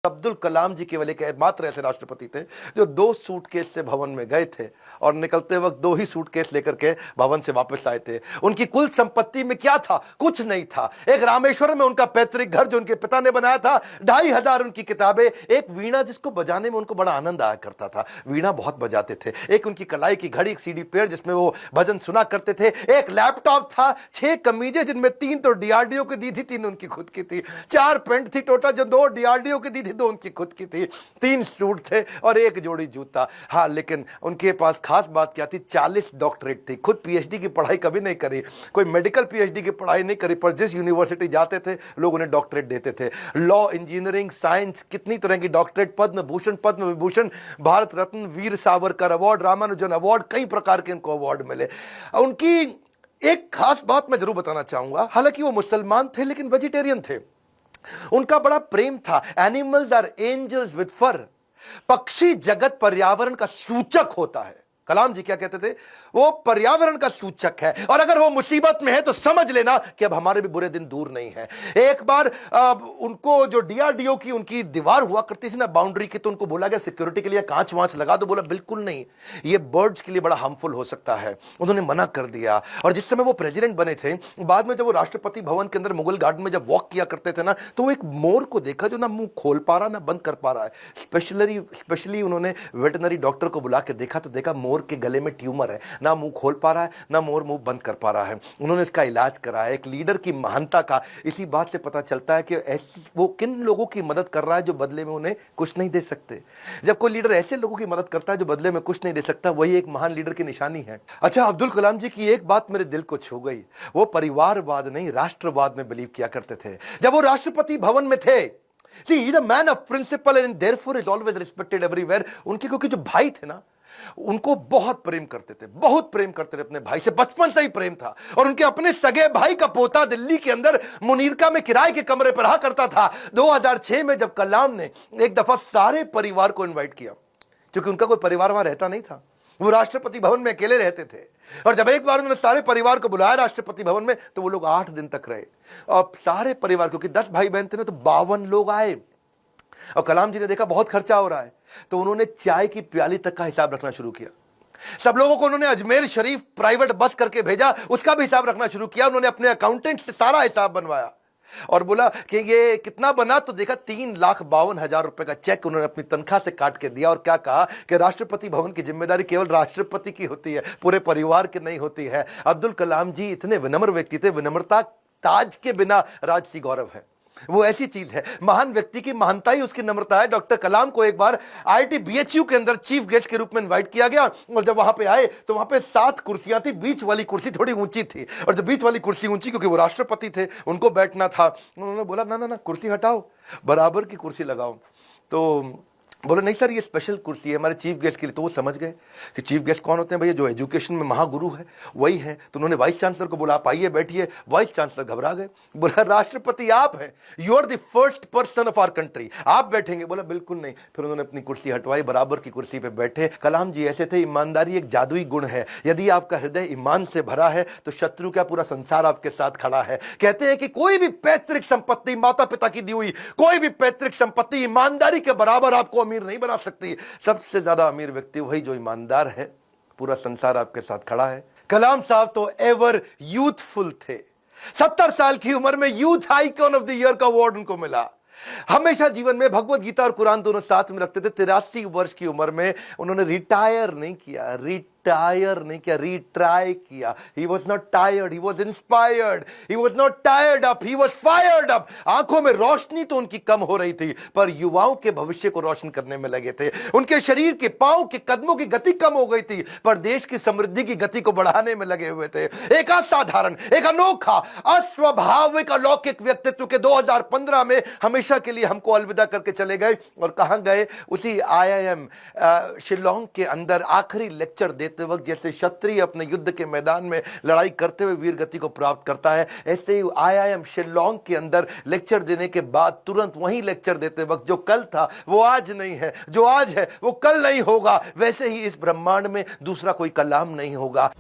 अब्दुल कलाम जी केवल एक मात्र ऐसे राष्ट्रपति थे जो 2 सूटकेस से भवन में गए थे और निकलते वक्त 2 ही सूटकेस लेकर के भवन से वापस आए थे। उनकी कुल संपत्ति में क्या था? कुछ नहीं था। एक रामेश्वरम में उनका पैतृक घर जो उनके पिता ने बनाया था, 2500 उनकी किताबें, एक वीणा जिसको बजाने में उनको बड़ा आनंद आया करता था, वीणा बहुत बजाते थे, एक उनकी कलाई की घड़ी, एक सीडी प्लेयर जिसमें वो भजन सुना करते थे, एक लैपटॉप था, 6 कमीजें जिनमें 3 तो डीआरडीओ की दी थी, 3 उनकी खुद की थी, 4 पेंट थी टोटल जो 2 डीआरडीओ की दी थी, 2 उनकी खुद की थी, 3 सूट थे और 1 जोड़ी जूता। हाँ, लेकिन उनके पास खास बात क्या थी? 40 डॉक्टरेट थी। खुद पीएचडी की पढ़ाई कभी नहीं करी, कोई मेडिकल पीएचडी की पढ़ाई नहीं करी, पर जिस यूनिवर्सिटी जाते थे लोग उन्हें डॉक्टरेट देते थे। लॉ, इंजीनियरिंग, साइंस, कितनी तरह की doctorate, Padma Bhushan, Padma Vibhushan, Bharat Ratna, Veer Savarkar award, Ramanujan award, कई प्रकार के इनको अवार्ड मिले। उनकी एक खास बात मैं जरूर बताना चाहूंगा, हालांकि वो मुसलमान थे लेकिन वेजिटेरियन थे। उनका बड़ा प्रेम था। एनिमल्स आर एंजल्स विद फर। पक्षी जगत पर्यावरण का सूचक होता है। कलाम जी क्या कहते थे? वो पर्यावरण का सूचक है और अगर वो मुसीबत में है तो समझ लेना कि अब हमारे भी बुरे दिन दूर नहीं है। एक बार उनको जो डीआरडीओ की उनकी दीवार हुआ करती थी ना बाउंड्री की, तो उनको बोला गया सिक्योरिटी के लिए कांच वांच लगा दो। बोला बिल्कुल नहीं, ये बर्ड्स के लिए बड़ा हार्मफुल हो सकता है। उन्होंने मना कर दिया। और जिस समय वो प्रेसिडेंट बने थे, बाद में जब वो राष्ट्रपति भवन के अंदर मुगल गार्डन में जब वॉक किया करते थे ना, तो वो एक मोर को देखा जो ना मुंह खोल पा रहा ना बंद कर पा रहा है। स्पेशली उन्होंने वेटनरी डॉक्टर को बुला के देखा तो देखा मोर के गले में ट्यूमर है, ना मुंह खोल पा रहा है ना मोर मुंह बंद कर पा रहा है। उन्होंने इसका इलाज कराया। एक लीडर की महानता का इसी बात से पता चलता है कि वो किन लोगों की मदद कर रहा है जो बदले में उन्हें कुछ नहीं दे सकते। जब कोई लीडर ऐसे लोगों की मदद करता है जो बदले में कुछ नहीं दे सकता, वही एक महान लीडर की निशानी है। अच्छा, अब्दुल कलाम जी की एक बात मेरे दिल को छू गई। वो परिवारवाद नहीं राष्ट्रवाद में बिलीव किया करते थे। जब वो राष्ट्रपति भवन में थे, See, he's a man of principle and therefore is always respected everywhere. उनके क्योंकि जो भाई थे ना, उनको बहुत प्रेम करते थे, बहुत प्रेम करते थे अपने भाई से, बचपन से ही प्रेम था। और उनके अपने सगे भाई का पोता दिल्ली के अंदर मुनीरका में किराए के कमरे पर रहा करता था। 2006 में जब कलाम ने एक दफा सारे परिवार को इनवाइट किया, क्योंकि उनका कोई परिवार वहां रहता नहीं था, वो राष्ट्रपति भवन में अकेले रहते थे। और जब एक बार उन्होंने सारे परिवार को बुलाया राष्ट्रपति भवन में, तो वो लोग 8 दिन तक रहे। और सारे परिवार, क्योंकि 10 भाई बहन थे ना, तो 52 लोग आए। और कलाम जी ने देखा बहुत खर्चा हो रहा है, तो उन्होंने चाय की प्याली तक का हिसाब रखना शुरू किया। सब लोगों को उन्होंने अजमेर शरीफ प्राइवेट बस करके भेजा, उसका भी हिसाब रखना शुरू किया। उन्होंने अपने अकाउंटेंट से सारा हिसाब बनवाया और बोला कि ये कितना बना, तो देखा 3,52,000 रुपए का चेक उन्होंने अपनी तनख्वाह से काट के दिया। और क्या कहा कि राष्ट्रपति भवन की जिम्मेदारी केवल राष्ट्रपति की होती है, पूरे परिवार की नहीं होती है। अब्दुल कलाम जी इतने विनम्र व्यक्ति थे। विनम्रता ताज के बिना राजसी गौरव है, वो ऐसी चीज है। महान व्यक्ति की महानता ही उसकी नम्रता है। डॉक्टर कलाम को एक बार आईआईटी बीएचयू के अंदर चीफ गेस्ट के रूप में इनवाइट किया गया, और जब वहां पे आए तो वहां पे 7 कुर्सियां थी। बीच वाली कुर्सी थोड़ी ऊंची थी, और जो बीच वाली कुर्सी ऊंची क्योंकि वो राष्ट्रपति थे, उनको बैठना था। उन्होंने बोला ना ना ना, कुर्सी हटाओ, बराबर की कुर्सी लगाओ। तो बोले नहीं सर, ये स्पेशल कुर्सी है हमारे चीफ गेस्ट के लिए। तो वो समझ गए कि चीफ गेस्ट कौन होते हैं भैया, जो एजुकेशन में महागुरु है वही है। तो उन्होंने वाइस चांसलर को बोला आप आइए बैठिए। वाइस चांसलर घबरा गए, बोला राष्ट्रपति आप हैं, you are the first person of our country, आप बैठेंगे। बोला बिल्कुल नहीं। फिर उन्होंने अपनी कुर्सी हटवाई, बराबर की कुर्सी पे बैठे। कलाम जी ऐसे थे, ईमानदारी एक जादुई गुण है। यदि आपका हृदय ईमान से भरा है तो शत्रु का पूरा संसार आपके साथ खड़ा है। कहते हैं कि कोई भी पैतृक संपत्ति, माता पिता की दी हुई कोई भी पैतृक संपत्ति ईमानदारी के बराबर आपको नहीं बना सकती। सबसे ज्यादा अमीर व्यक्ति वही जो ईमानदार है। पूरा संसार आपके साथ खड़ा है। कलाम साहब तो एवर यूथफुल थे। 70 साल की उम्र में youth icon of the year का अवार्ड उनको मिला। हमेशा जीवन में भगवत गीता और कुरान दोनों साथ में रखते थे। 83 वर्ष की उम्र में उन्होंने रिटायर नहीं किया, रिट्राई किया। He was not tired, he was inspired, he was not tired up, he was fired up। आंखों में रोशनी तो उनकी कम हो रही थी, पर युवाओं के भविष्य को रोशन करने में लगे थे। उनके शरीर के पांव के कदमों की गति कम हो गई थी, पर देश की समृद्धि की गति को बढ़ाने में लगे हुए थे। एक असाधारण, एक अनोखा, अस्वाभाविक, अलौकिक व्यक्तित्व के 2015 में हमेशा के लिए हमको अलविदा करके चले गए। और कहां गए? उसी IIM शिलोंग के अंदर आखिरी लेक्चर देते वक्त जैसे क्षत्रिय अपने युद्ध के मैदान में लड़ाई करते हुए वीर गति को प्राप्त करता है, ऐसे ही IIM शिलोंग के अंदर लेक्चर देने के बाद तुरंत वहीं लेक्चर देते वक्त जो कल था वो आज नहीं है, जो आज है वो कल नहीं होगा, वैसे ही इस ब्रह्मांड में दूसरा कोई कलाम नहीं होगा।